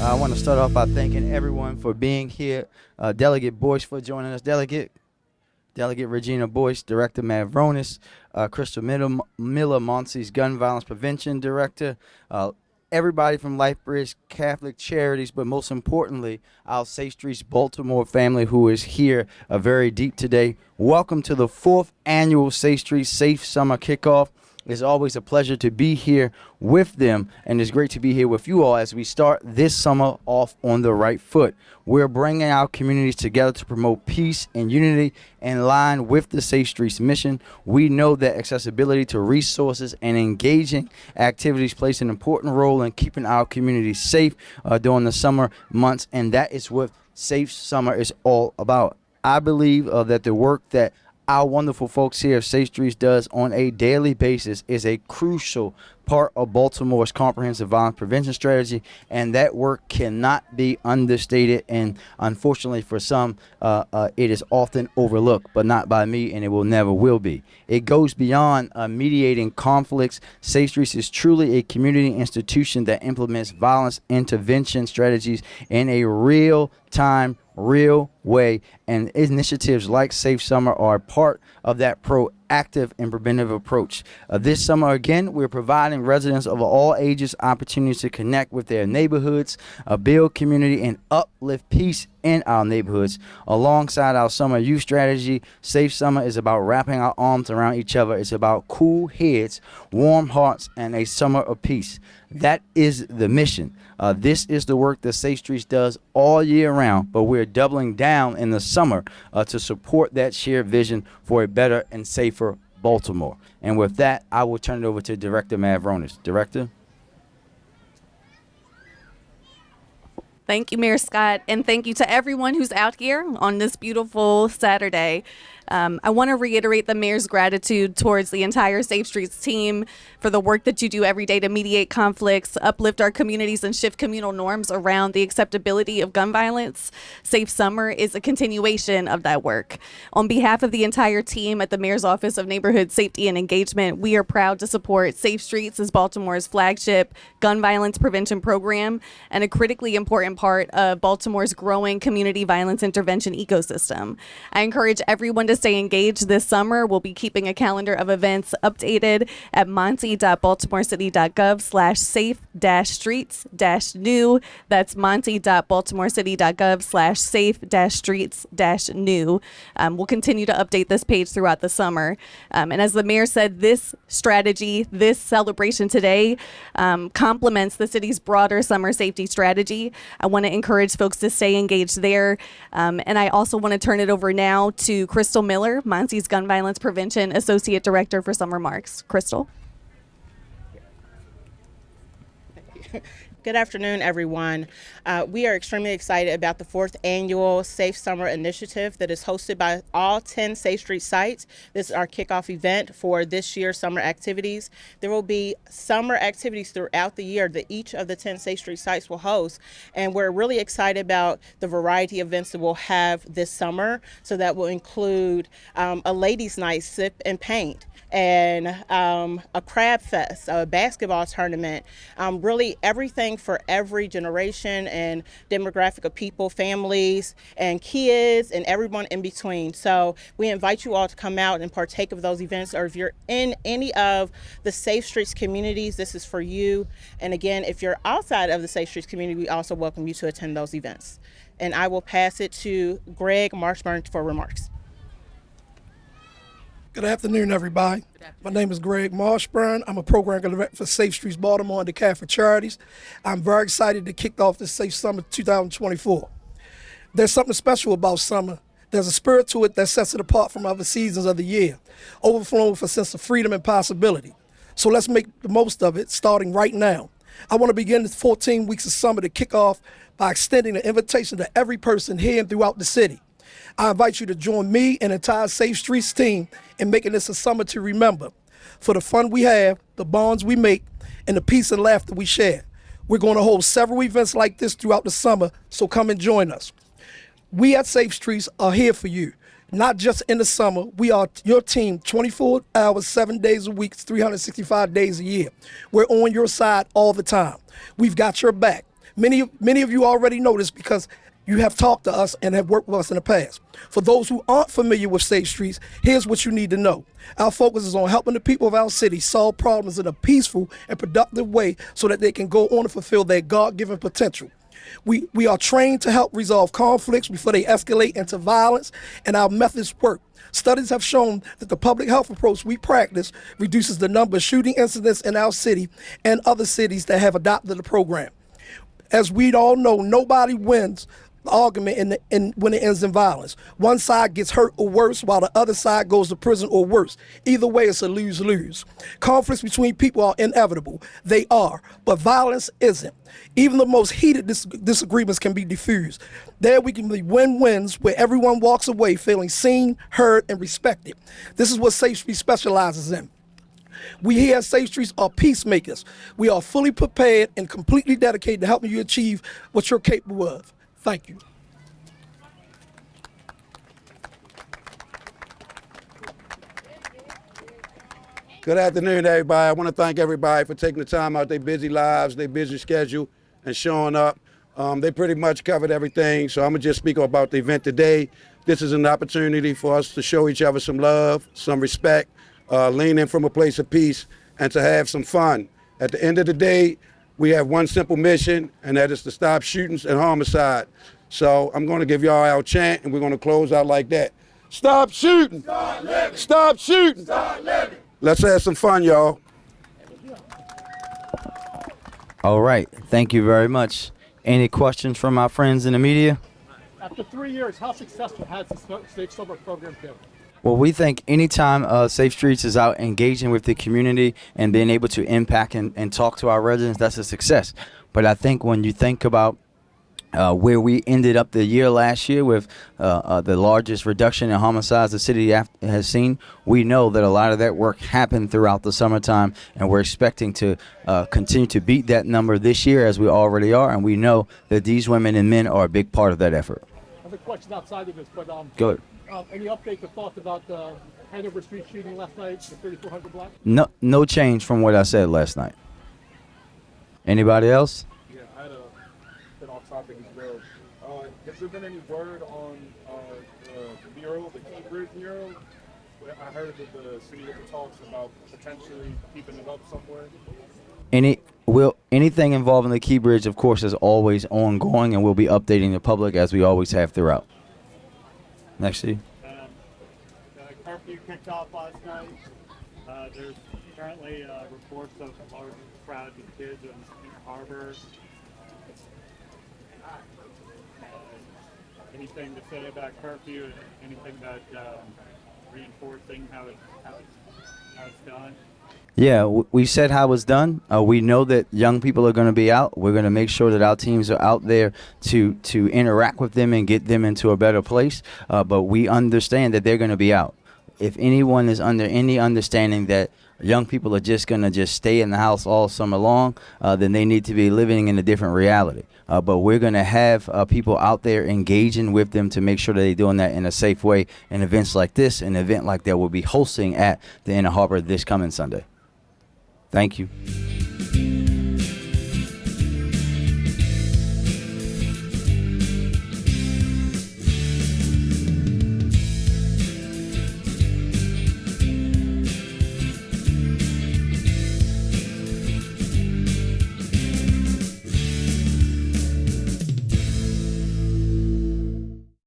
I want to start off by thanking everyone for being here. Delegate Boyce for joining us. Delegate Regina Boyce, Director Mavronis, Crystal Miller, MONSE's Gun Violence Prevention Director, everybody from LifeBridge, Catholic Charities, but most importantly, our Safe Streets Baltimore family who is here very deep today. Welcome to the 4th annual Safe Streets Safe Summer Kickoff. It's always a pleasure to be here with them, and it's great to be here with you all as we start this summer off on the right foot. We're bringing our communities together to promote peace and unity in line with the Safe Streets mission. We know that accessibility to resources and engaging activities plays an important role in keeping our communities safe during the summer months, and that is what Safe Summer is all about. I believe that the work that our wonderful folks here at Safe Streets does on a daily basis is a crucial part of Baltimore's comprehensive violence prevention strategy, and that work cannot be understated, and unfortunately for some it is often overlooked, but not by me, and it will be. It goes beyond mediating conflicts. Safe Streets is truly a community institution that implements violence intervention strategies in a real-time, real way, and initiatives like Safe Summer are part of that proactive and preventive approach. This summer, again, we're providing residents of all ages opportunities to connect with their neighborhoods, build community, and uplift peace in our neighborhoods. Alongside our summer youth strategy, Safe Summer is about wrapping our arms around each other. It's about cool heads, warm hearts, and a summer of peace. That is the mission. This is the work that Safe Streets does all year round, but we're doubling down in the summer to support that shared vision for a better and safer Baltimore. And with that, I will turn it over to Director Mavronis. Director? Thank you, Mayor Scott, and thank you to everyone who's out here on this beautiful Saturday. I want to reiterate the mayor's gratitude towards the entire Safe Streets team for the work that you do every day to mediate conflicts, uplift our communities, and shift communal norms around the acceptability of gun violence. Safe Summer is a continuation of that work. On behalf of the entire team at the Mayor's Office of Neighborhood Safety and Engagement, we are proud to support Safe Streets as Baltimore's flagship gun violence prevention program and a critically important part of Baltimore's growing community violence intervention ecosystem. I encourage everyone to stay engaged this summer. We'll be keeping a calendar of events updated at monse.baltimorecity.gov/safe-streets-new. That's monse.baltimorecity.gov/safe-streets-new. We'll continue to update this page throughout the summer. And as the mayor said, this strategy, this celebration today complements the city's broader summer safety strategy. I want to encourage folks to stay engaged there. And I also want to turn it over now to Crystal Miller, MONSE's Gun Violence Prevention Associate Director, for some remarks. Crystal. Good afternoon, everyone. We are extremely excited about the 4th annual Safe Summer Initiative that is hosted by all 10 Safe Street sites. This is our kickoff event for this year's summer activities. There will be summer activities throughout the year that each of the 10 Safe Street sites will host, and we're really excited about the variety of events that we'll have this summer. So that will include a ladies' night, sip and paint, and a crab fest, a basketball tournament, really everything for every generation and demographic of people, families and kids and everyone in between. So we invite you all to come out and partake of those events, or if you're in any of the Safe Streets communities, this is for you. And again, if you're outside of the Safe Streets community, we also welcome you to attend those events. And I will pass it to Greg Marshburn for remarks. Good afternoon, everybody. My name is Greg Marshburn. I'm a program director for Safe Streets Baltimore and the Catholic Charities. I'm very excited to kick off this Safe Summer 2024. There's something special about summer. There's a spirit to it that sets it apart from other seasons of the year, overflowing with a sense of freedom and possibility. So let's make the most of it, starting right now. I want to begin the 14 weeks of summer to kick off by extending an invitation to every person here and throughout the city. I invite you to join me and the entire Safe Streets team in making this a summer to remember. For the fun we have, the bonds we make, and the peace and laughter we share. We're going to hold several events like this throughout the summer, so come and join us. We at Safe Streets are here for you, not just in the summer. We are your team 24 hours, 7 days a week, 365 days a year. We're on your side all the time. We've got your back. Many of you already know this because you have talked to us and have worked with us in the past. For those who aren't familiar with Safe Streets, here's what you need to know. Our focus is on helping the people of our city solve problems in a peaceful and productive way so that they can go on and fulfill their God-given potential. We are trained to help resolve conflicts before they escalate into violence, and our methods work. Studies have shown that the public health approach we practice reduces the number of shooting incidents in our city and other cities that have adopted the program. As we all know, nobody wins the argument when it ends in violence. One side gets hurt or worse, while the other side goes to prison or worse. Either way, it's a lose-lose. Conflicts between people are inevitable. They are, but violence isn't. Even the most heated disagreements can be diffused. There we can be win-wins where everyone walks away feeling seen, heard, and respected. This is what Safe Street specializes in. We here at Safe Streets are peacemakers. We are fully prepared and completely dedicated to helping you achieve what you're capable of. Thank you. Good afternoon, everybody. I want to thank everybody for taking the time out their busy lives, their busy schedule, and showing up. They pretty much covered everything, so I'm going to just speak about the event today. This is an opportunity for us to show each other some love, some respect, lean in from a place of peace, and to have some fun. At the end of the day, we have one simple mission, and that is to stop shootings and homicide. So I'm going to give y'all our chant, and we're going to close out like that. Stop shooting! Start living! Stop shooting! Start living! Let's have some fun, y'all. All right. Thank you very much. Any questions from our friends in the media? After 3 years, how successful has the Safe Summer program been? Well, we think anytime Safe Streets is out engaging with the community and being able to impact and talk to our residents, that's a success. But I think when you think about where we ended up the year last year with the largest reduction in homicides the city has seen, we know that a lot of that work happened throughout the summertime, and we're expecting to continue to beat that number this year as we already are, and we know that these women and men are a big part of that effort. I have a question outside of this, but Go ahead. Any update or thoughts about the Hanover Street shooting last night, the 3400 block? No change from what I said last night. Anybody else? Yeah, I had a bit off topic as well. Has there been any word on the mural, the Key Bridge mural? I heard that the city was talks about potentially keeping it up somewhere. Anything involving the Key Bridge, of course, is always ongoing, and we'll be updating the public as we always have throughout. Next to you. The curfew kicked off last night. There's currently reports of large crowds of kids in Harbor. Anything to say about curfew? Anything that reinforcing how it's done? Yeah, we said how it's done. We know that young people are going to be out. We're going to make sure that our teams are out there to interact with them and get them into a better place. But we understand that they're going to be out. If anyone is under any understanding that young people are just going to just stay in the house all summer long, then they need to be living in a different reality. But we're going to have people out there engaging with them to make sure that they're doing that in a safe way. And events like this, an event like that, will be hosting at the Inner Harbor this coming Sunday. Thank you.